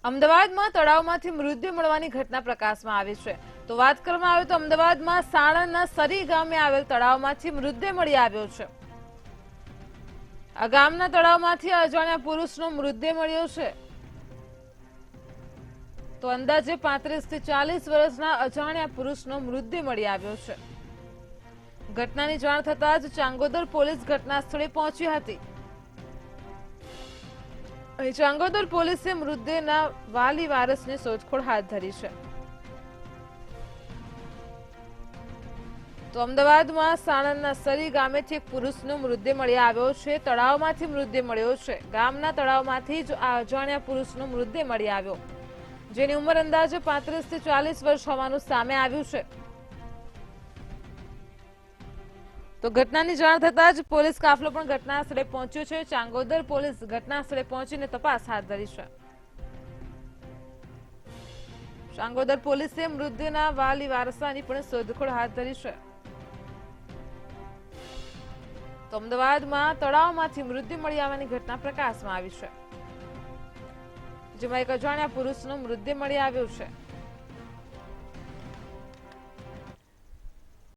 અમદાવાદમાં તળાવમાંથી મૃતદેહ મળવાની ઘટના પ્રકાશમાં આવી છે। તો વાત કરવામાં આવે તો અમદાવાદમાં સાણંદના સરી ગામે આવેલ તળાવમાંથી મૃતદેહ મળી આવ્યો છે। આ ગામના તળાવમાંથી અજાણ્યા પુરુષનો મૃતદેહ મળ્યો છે। તો અંદાજે 35 થી 40 વર્ષના અજાણ્યા પુરુષનો મૃતદેહ મળી આવ્યો છે। ઘટનાની જાણ થતાં જ ચાંગોદર પોલીસ ઘટના સ્થળે પહોંચી હતી। ચાંગોદર પોલીસે મૃતદેહના વાલી વારસની શોધખોળ હાથ ધરી છે। તો અમદાવાદમાં સાણંદના સરી ગામેથી એક પુરુષનો મૃતદેહ મળી આવ્યો છે। તળાવમાંથી મૃતદેહ મળ્યો છે। ગામના તળાવમાંથી જ આ અજાણ્યા પુરુષનો મૃતદેહ મળી આવ્યો, જેની ઉંમર અંદાજે 35 થી 40 વર્ષ હોવાનું સામે આવ્યું છે। તો ઘટનાની જાણ થતાં જ પોલીસ કાફલો પણ ઘટના સ્થળે પહોંચ્યો છે। ચાંગોદર પોલીસ ઘટના સ્થળે પહોંચીને તપાસ હાથ ધરી છે। ચાંગોદર પોલીસે મૃતદેહના વાલી વારસાની પણ શોધખોળ હાથ ધરી છે। તો અમદાવાદમાં તળાવમાંથી મૃતદેહ મળી આવવાની ઘટના પ્રકાશમાં આવી છે, જેમાં એક અજાણ્યા પુરુષનો મૃતદેહ મળી આવ્યો છે।